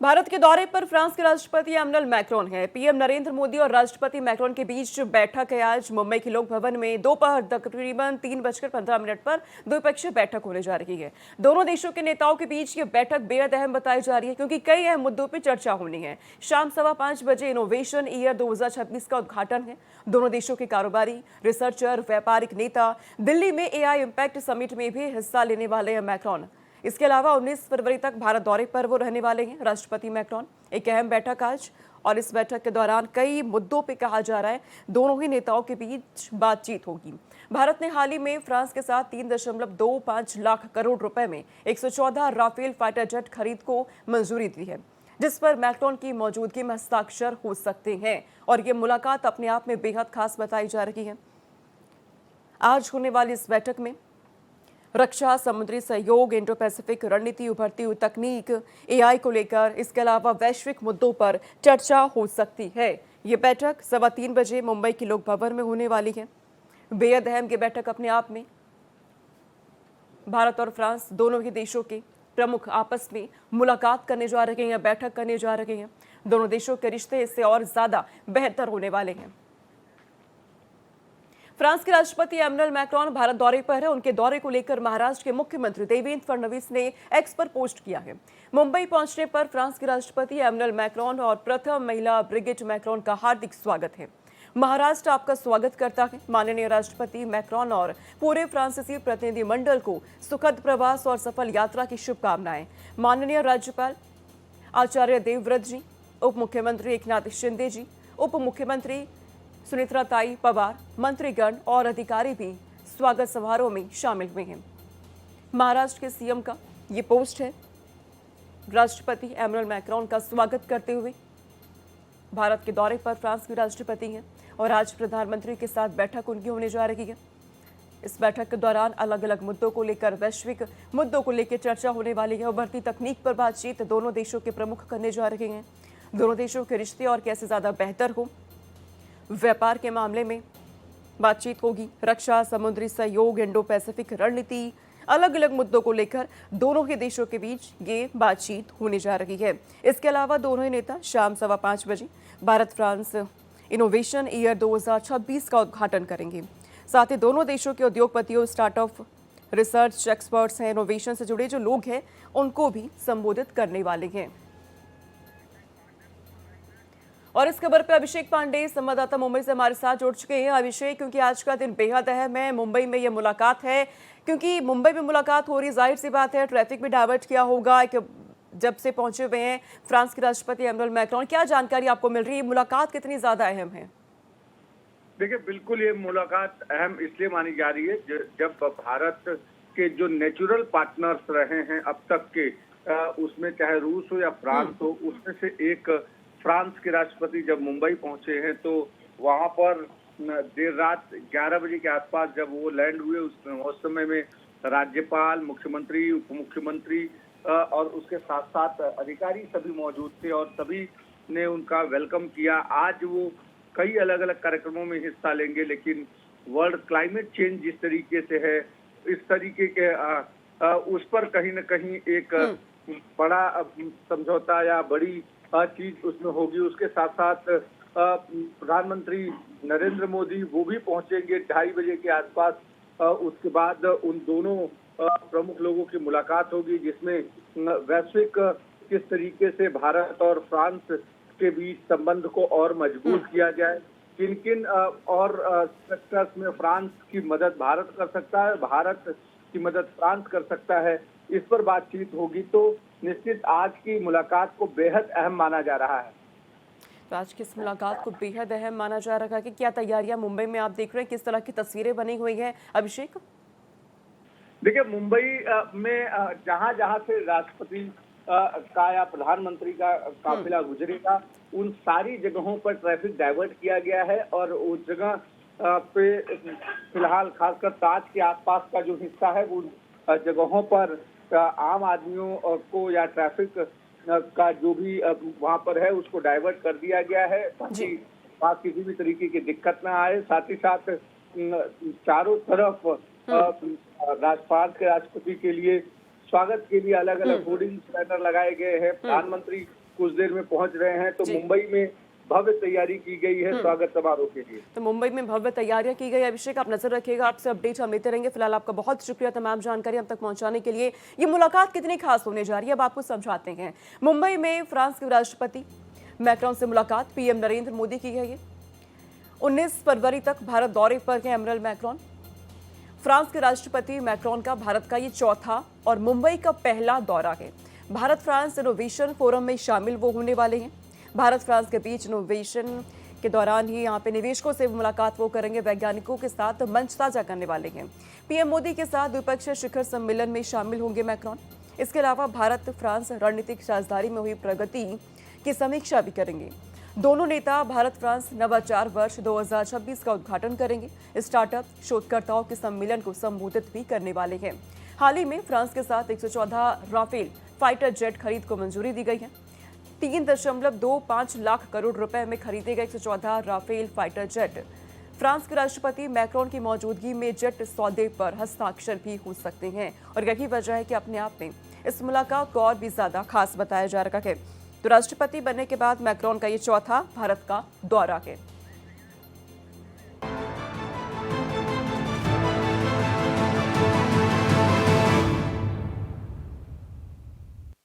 भारत के दौरे पर फ्रांस के राष्ट्रपति एमैनुअल मैक्रोन हैं। पीएम नरेंद्र मोदी और राष्ट्रपति मैक्रोन के बीच बैठक है आज मुंबई के लोक भवन में। दोपहर तकरीबन 3:15 पर द्विपक्षीय बैठक होने जा रही है। दोनों देशों के नेताओं के बीच ये बैठक बेहद अहम बताई जा रही है क्योंकि कई अहम मुद्दों पर चर्चा होनी है। शाम 5:15 बजे इनोवेशन ईयर 2026 का उद्घाटन है। दोनों देशों के कारोबारी, रिसर्चर, व्यापारिक नेता दिल्ली में एआई इम्पैक्ट समिट में भी हिस्सा लेने वाले हैं मैक्रोन। इसके अलावा 19 फरवरी तक भारत दौरे पर वो रहने वाले हैं राष्ट्रपति मैक्रोन। एक अहम बैठक आज, और इस बैठक के दौरान कई मुद्दों पे कहा जा रहा है दोनों ही नेताओं के बीच बातचीत होगी। भारत ने हाल ही में फ्रांस के साथ 3.25 लाख करोड़ रुपए में 114 राफेल फाइटर जेट खरीद को मंजूरी दी है, जिस पर मैक्रोन की मौजूदगी में हस्ताक्षर हो सकते हैं, और ये मुलाकात अपने आप में बेहद खास बताई जा रही है। आज होने वाली इस बैठक में रक्षा, समुद्री सहयोग, इंडो पैसिफिक रणनीति, उभरती हुई तकनीक, एआई को लेकर, इसके अलावा वैश्विक मुद्दों पर चर्चा हो सकती है। ये बैठक 3:15 बजे मुंबई के लोक भवन में होने वाली है। बेहद अहम ये बैठक अपने आप में। भारत और फ्रांस दोनों ही देशों के प्रमुख आपस में मुलाकात करने जा रहे हैं, बैठक करने जा रहे हैं। दोनों देशों के रिश्ते इससे और ज्यादा बेहतर होने वाले हैं। फ्रांस के राष्ट्रपति एमैनुअल मैक्रोन भारत दौरे पर है। उनके दौरे को लेकर महाराष्ट्र के मुख्यमंत्री देवेंद्र फडणवीस ने एक्स पर पोस्ट किया है। मुंबई पहुंचने पर फ्रांस के राष्ट्रपति एमैनुअल मैक्रोन और प्रथम महिला ब्रिगिट मैक्रोन का हार्दिक स्वागत है। महाराष्ट्र आपका स्वागत करता है। माननीय राष्ट्रपति मैक्रोन और पूरे फ्रांसीसी प्रतिनिधिमंडल को सुखद प्रवास और सफल यात्रा की शुभकामनाएं। माननीय राज्यपाल आचार्य देवव्रत जी, उप मुख्यमंत्री एकनाथ शिंदे जी, उप मुख्यमंत्री सुनेत्रा ताई पवार, मंत्रीगण और अधिकारी भी स्वागत समारोह में शामिल हुए हैं। महाराष्ट्र के सीएम का ये पोस्ट है। राष्ट्रपति एमैनुअल मैक्रोन का स्वागत करते हुए भारत के दौरे पर फ्रांस के राष्ट्रपति हैं और आज प्रधानमंत्री के साथ बैठक उनकी होने जा रही है। इस बैठक के दौरान अलग अलग मुद्दों को लेकर, वैश्विक मुद्दों को लेकर चर्चा होने वाली है। उभरती तकनीक पर बातचीत दोनों देशों के प्रमुख करने जा रहे हैं। दोनों देशों के रिश्ते और कैसे ज्यादा बेहतर हो, व्यापार के मामले में बातचीत होगी। रक्षा, समुद्री सहयोग, इंडो पैसिफिक रणनीति, अलग अलग मुद्दों को लेकर दोनों ही देशों के बीच ये बातचीत होने जा रही है। इसके अलावा दोनों ही नेता शाम 5:15 बजे भारत फ्रांस इनोवेशन ईयर 2026 का उद्घाटन करेंगे। साथ ही दोनों देशों के उद्योगपतियों, स्टार्टअप, रिसर्च एक्सपर्ट्स हैं, इनोवेशन से जुड़े जो लोग हैं, उनको भी संबोधित करने वाले हैं। और इस खबर पे अभिषेक पांडे संवाददाता मुंबई से हमारे साथ जुड़ चुके हैं। अभिषेक, क्योंकि आज का दिन बेहद अहम है, मुंबई में ये मुलाकात है, क्योंकि मुंबई में मुलाकात हो रही, जाहिर सी बात है ट्रैफिक भी डाइवर्ट किया होगा जब से पहुंचे हुए हैं फ्रांस के राष्ट्रपति एमैनुअल मैक्रोन। क्या जानकारी आपको मिल रही है, मुलाकात कितनी ज्यादा अहम है? देखिए, बिल्कुल ये मुलाकात अहम इसलिए मानी जा रही है जब भारत के जो नेचुरल पार्टनर्स रहे हैं अब तक के, उसमें चाहे रूस हो या फ्रांस हो, उसमें से एक फ्रांस के राष्ट्रपति जब मुंबई पहुंचे हैं तो वहां पर देर रात 11 बजे के आसपास जब वो लैंड हुए, उस समय में राज्यपाल, मुख्यमंत्री, उप मुख्यमंत्री और उसके साथ साथ अधिकारी सभी मौजूद थे और सभी ने उनका वेलकम किया। आज वो कई अलग अलग कार्यक्रमों में हिस्सा लेंगे, लेकिन वर्ल्ड क्लाइमेट चेंज जिस तरीके से है, इस तरीके के उस पर कहीं न कहीं एक बड़ा समझौता या बड़ी चीज उसमें होगी। उसके साथ साथ प्रधानमंत्री नरेंद्र मोदी वो भी पहुंचेंगे 2:30 बजे के आसपास। उसके बाद उन दोनों प्रमुख लोगों की मुलाकात होगी, जिसमें वैश्विक किस तरीके से भारत और फ्रांस के बीच संबंध को और मजबूत किया जाए, किन किन और सेक्टर्स में फ्रांस की मदद भारत कर सकता है, भारत की मदद फ्रांस कर सकता है, इस पर बातचीत होगी। तो निश्चित आज की मुलाकात को बेहद अहम माना जा रहा है। तो आज की इस मुलाकात को बेहद अहम माना जा रहा है कि क्या तैयारियां मुंबई में आप देख रहे हैं, किस तरह की तस्वीरें बनी हुई हैं अभिषेक? देखिए, मुंबई में जहां जहां से राष्ट्रपति का या प्रधानमंत्री का काफिला गुजरेगा, उन सारी जगहों पर ट्रैफिक डाइवर्ट किया गया है और उस जगह पे फिलहाल खासकर ताज के आसपास का जो हिस्सा है, उन जगहों पर आम आदमियों को या ट्रैफिक का जो भी वहां पर है उसको डाइवर्ट कर दिया गया है ताकि वहां किसी भी तरीके की दिक्कत ना आए। साथ ही साथ चारों तरफ फ्रांस के राष्ट्रपति के लिए स्वागत के लिए अलग अलग होर्डिंग बैनर लगाए गए हैं। प्रधानमंत्री कुछ देर में पहुंच रहे हैं। तो जी। मुंबई में भव्य तैयारी की गई है स्वागत समारोह के लिए। तो मुंबई में भव्य तैयारियां की गई। अभिषेक, आप नजर रखिएगा, आपसे अपडेट हम लेते रहेंगे। फिलहाल आपका बहुत शुक्रिया तमाम जानकारी हम तक पहुंचाने के लिए। ये मुलाकात कितनी खास होने जा रही है, अब आपको समझाते हैं। मुंबई में फ्रांस के राष्ट्रपति मैक्रोन से मुलाकात पीएम नरेंद्र मोदी की है। 19 फरवरी तक भारत दौरे पर हैं एमनुएल मैक्रोन। फ्रांस के राष्ट्रपति मैक्रोन का भारत का ये चौथा और मुंबई का पहला दौरा है। भारत फ्रांस इनोवेशन फोरम में शामिल वो होने वाले हैं। भारत फ्रांस के बीच इनोवेशन के दौरान ही यहाँ पे निवेशकों से मुलाकात वो करेंगे, वैज्ञानिकों के साथ मंच साझा करने वाले हैं। पीएम मोदी के साथ द्विपक्षीय शिखर सम्मेलन में शामिल होंगे मैक्रोन। इसके अलावा भारत फ्रांस रणनीतिक साझेदारी में हुई प्रगति की समीक्षा भी करेंगे। दोनों नेता भारत फ्रांस नवाचार वर्ष 2026 का उद्घाटन करेंगे। स्टार्टअप शोधकर्ताओं के सम्मेलन को संबोधित भी करने वाले हैं। हाल ही में फ्रांस के साथ 114 राफेल फाइटर जेट खरीद को मंजूरी दी गई है। 3.25 लाख करोड़ रुपए में खरीदे गए 114 राफेल फाइटर जेट फ्रांस के राष्ट्रपति मैक्रोन की मौजूदगी में जेट सौदे पर हस्ताक्षर भी हो सकते हैं। और यही वजह है कि अपने आप में इस मुलाकात को और भी ज्यादा खास बताया जा रहा है। तो राष्ट्रपति बनने के बाद मैक्रोन का ये चौथा भारत का दौरा है।